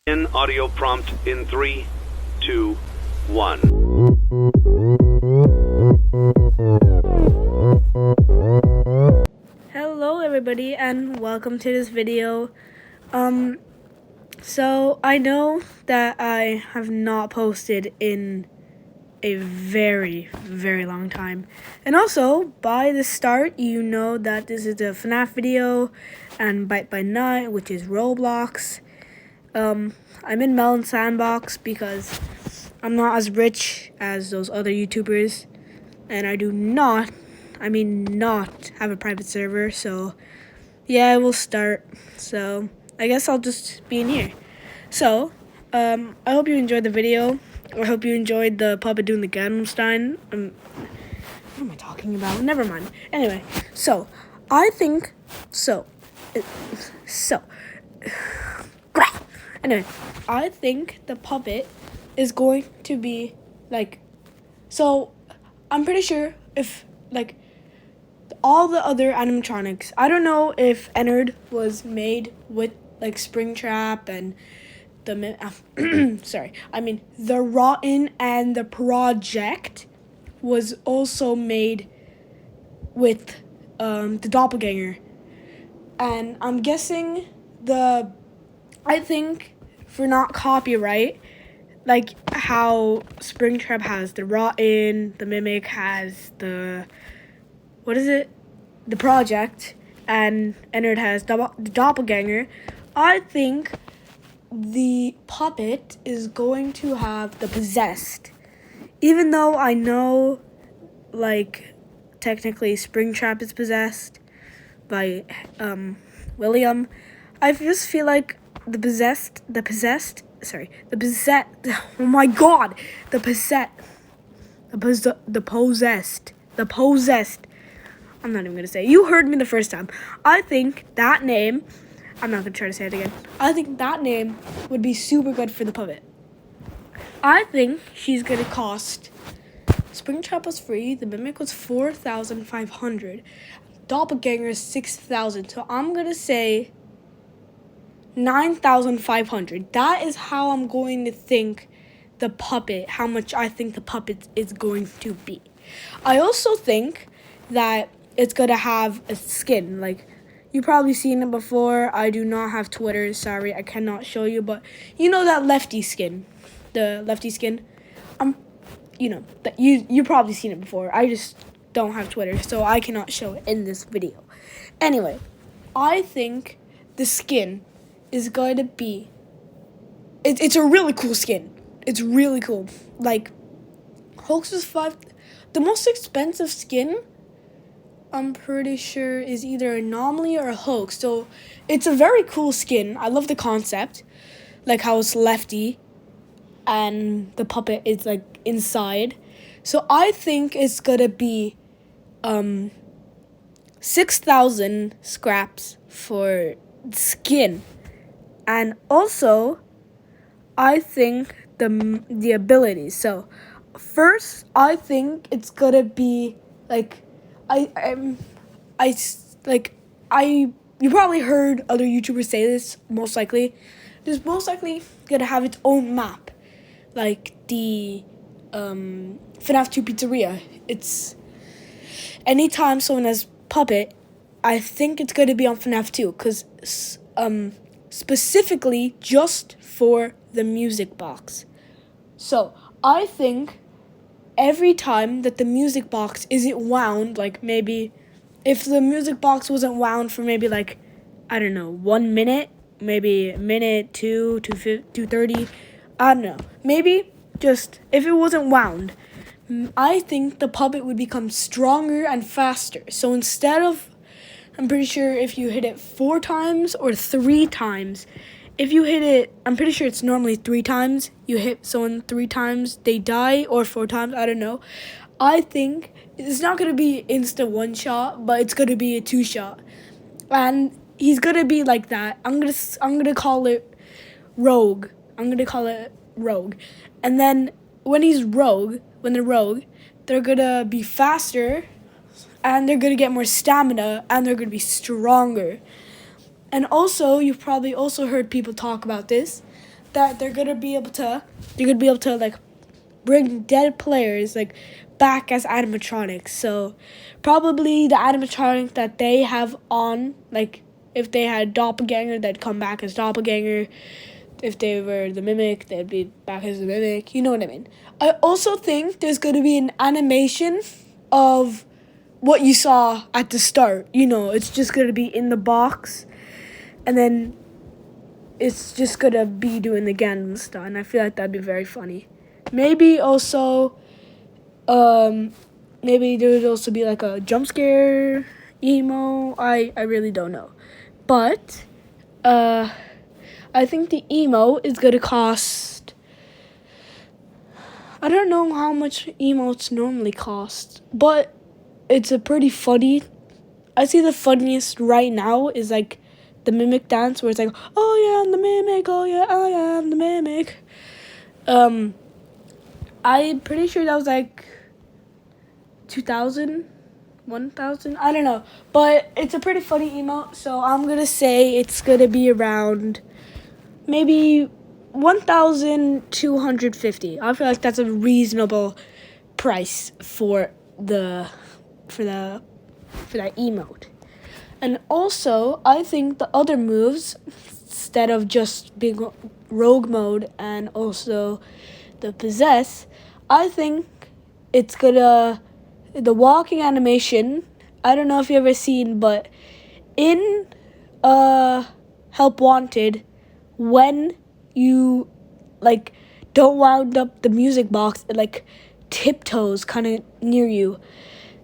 In audio prompt in 3, 2, 1. Hello everybody and welcome to this video. So I know that I have not posted in a very long time, and also by the start you know that this is a FNAF video and Bite by Night, which is Roblox. I'm in Melon Sandbox because I'm not as rich as those other YouTubers, and I do not have a private server, so yeah, we'll start. So I guess I'll just be in here. So I hope you enjoyed the video. I hope you enjoyed the puppet doing the Gangnam Style. What am I talking about? Never mind. Anyway, anyway, I think the puppet is going to be like, so I'm pretty sure if like all the other animatronics, I don't know if Ennard was made with like Springtrap and the the Rotten, and the Project was also made with the Doppelganger, and I'm guessing I think for not copyright, like how Springtrap has the Rotten, the Mimic has the the Project, and Ennard has the Doppelganger. I think the puppet is going to have the Possessed. Even though I know, like, technically Springtrap is possessed by William, I just feel like the possessed, oh my god, the possessed, I'm not even gonna say it. You heard me the first time. I think that name, I'm not gonna try to say it again. I think that name would be super good for the puppet. I think she's gonna cost, Springtrap was free, the Mimic was 4,500, Doppelganger is 6,000. So I'm gonna say 9,500. That is how I'm going to think the puppet, how much I think the puppet is going to be. I also think that it's gonna have a skin. Like, you've probably seen it before. I do not have Twitter, sorry, I cannot show you, but you know that lefty skin, the lefty skin. You know that you probably seen it before. I just don't have Twitter, so I cannot show it in this video. Anyway, I think the skin is going to be, it's a really cool skin. It's really cool. Like, Hulk's is the most expensive skin, I'm pretty sure, is either Anomaly or a Hoax. So it's a very cool skin. I love the concept, like how it's lefty and the puppet is like inside. So I think it's gonna be 6,000 scraps for skin. And also I think the abilities. So first, I think it's gonna be like, you probably heard other YouTubers say this, most likely. It's most likely gonna have its own map, like the FNAF 2 Pizzeria. It's anytime someone has puppet, I think it's gonna be on FNAF 2, because specifically just for the music box. So I think every time that the music box isn't wound, like maybe if the music box wasn't wound for maybe like, I don't know, 1 minute, maybe a minute, 2:30, I don't know. Maybe just if it wasn't wound, I think the puppet would become stronger and faster. So instead of, I'm pretty sure if you hit it 4 times or 3 times, if you hit it, I'm pretty sure it's normally 3 times. You hit someone 3 times, they die, or 4 times, I don't know. I think it's not going to be instant one shot, but it's going to be a 2 shot. And he's going to be like that. I'm going to call it Rogue. And then when they're Rogue, they're going to be faster, and they're going to get more stamina, and they're going to be stronger. And also, you've probably also heard people talk about this, that they're gonna be able to like bring dead players like back as animatronics. So probably the animatronic that they have on, like if they had doppelganger, they'd come back as doppelganger. If they were the mimic, they'd be back as the mimic. You know what I mean? I also think there's gonna be an animation of what you saw at the start. You know, it's just gonna be in the box, and then it's just gonna be doing the Gangnam Style, and I feel like that'd be very funny. Maybe also, maybe there would also be like a jump scare emo. I really don't know, but I think the emo is gonna cost. I don't know how much emotes normally cost, but it's a pretty funny. I see the funniest right now is like the mimic dance where it's like, oh yeah, I'm the mimic, oh yeah, I am the mimic. I'm pretty sure that was like 2,000, 1,000, I don't know. But it's a pretty funny emote, so I'm gonna say it's gonna be around maybe 1,250. I feel like that's a reasonable price for that emote. And also, I think the other moves, instead of just being rogue mode and also the possess, I think it's the walking animation. I don't know if you've ever seen, but in Help Wanted, when you like don't wound up the music box, it like tiptoes kind of near you.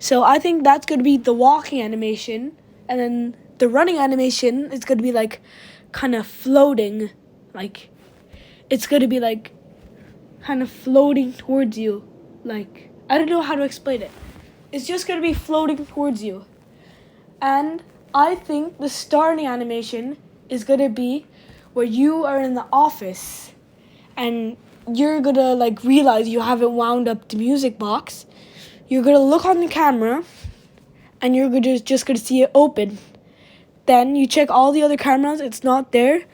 So I think that's going to be the walking animation, and then the running animation is going to be like kind of floating, like it's going to be like kind of floating towards you. Like, I don't know how to explain it. It's just going to be floating towards you. And I think the starting animation is going to be where you are in the office and you're going to like realize you haven't wound up the music box. You're going to look on the camera and you're just going to see it open. Then you check all the other cameras, it's not there.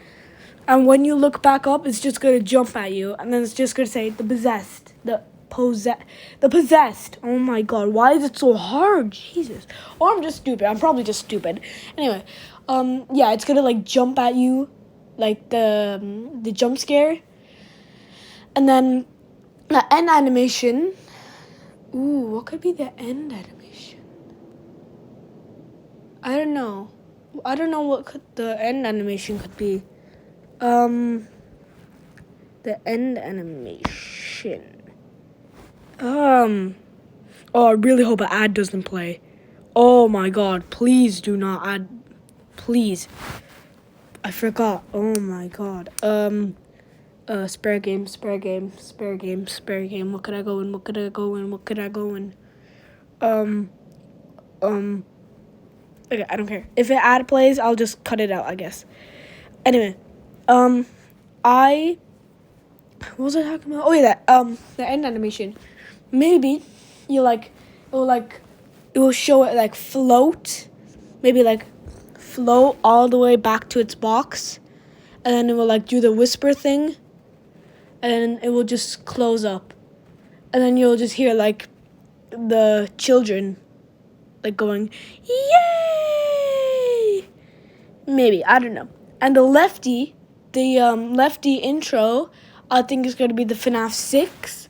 And when you look back up, it's just going to jump at you. And then it's just going to say the possessed. The possessed. Oh my god, why is it so hard? Jesus. Or I'm just stupid. I'm probably just stupid. Anyway, yeah, it's going to like jump at you. Like the jump scare. And then the end animation. Ooh, what could be the end animation? I don't know what the end animation could be. The end animation. Oh, I really hope an ad doesn't play. Oh my god, please do not add. Please. I forgot. Oh my god. Spare game. What could I go in? Okay, I don't care. If an ad plays, I'll just cut it out, I guess. Anyway, what was I talking about? Oh yeah, the end animation. Maybe it will show it like float, maybe like float all the way back to its box, and then it will like do the whisper thing, and then it will just close up, and then you'll just hear like the children like going, yay! Maybe, I don't know. And the lefty intro, I think is going to be the FNAF 6.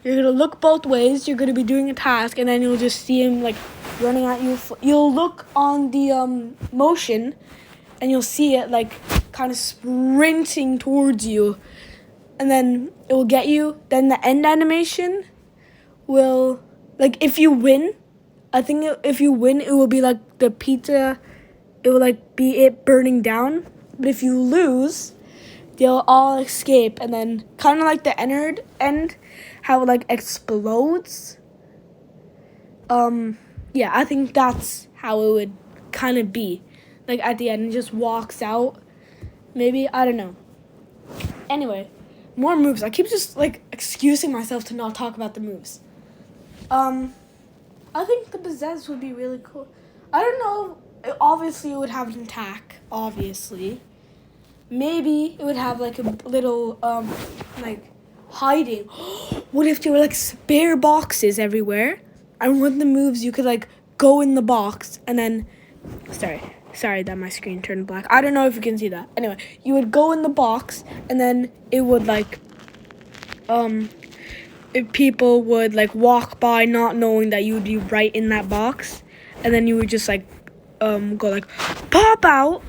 You're going to look both ways. You're going to be doing a task, and then you'll just see him, like, running at you. You'll look on the motion, and you'll see it, like, kind of sprinting towards you. And then it will get you. Then the end animation will, like, if you win, if you win, it will be, like, the pizza. It will, like, be it burning down. But if you lose, they'll all escape, and then kind of like the end, how it like explodes. Yeah, I think that's how it would kind of be. Like at the end, it just walks out. Maybe, I don't know. Anyway, more moves. I keep just like excusing myself to not talk about the moves. I think the possess would be really cool. I don't know. Obviously, it would have an attack. Obviously. maybe it would have like a little like hiding. What if there were like spare boxes everywhere, and when the moves you could like go in the box and then sorry that my screen turned black. I don't know if you can see that. Anyway, you would go in the box and then it would like if people would like walk by not knowing that you would be right in that box, and then you would just like go like pop out.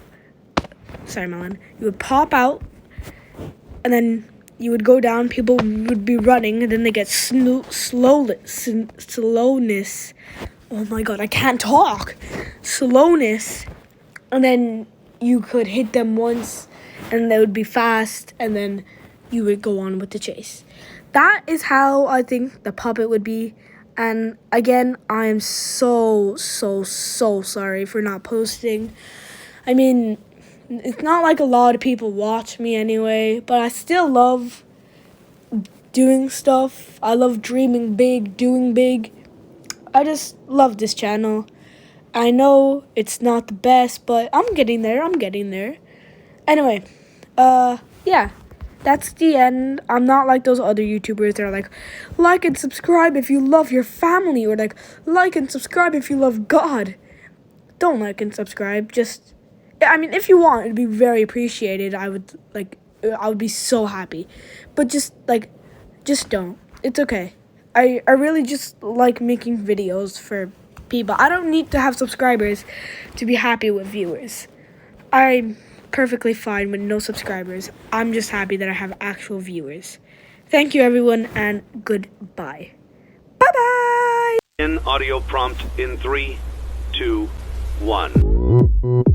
Sorry, Melon. You would pop out, and then you would go down. People would be running, and then they get slowness. Oh my god, I can't talk. Slowness, and then you could hit them once, and they would be fast, and then you would go on with the chase. That is how I think the puppet would be. And again, I am so sorry for not posting. I mean, it's not like a lot of people watch me anyway, but I still love doing stuff. I love dreaming big, doing big. I just love this channel. I know it's not the best, but I'm getting there. Anyway, yeah. That's the end. I'm not like those other YouTubers that are like and subscribe if you love your family, or like and subscribe if you love God. Don't like and subscribe. Just, I mean, if you want, it'd be very appreciated. I would be so happy. But just don't. It's okay. I really just like making videos for people. I don't need to have subscribers to be happy with viewers. I'm perfectly fine with no subscribers. I'm just happy that I have actual viewers. Thank you, everyone, and goodbye. Bye-bye! In audio prompt in 3, 2, 1.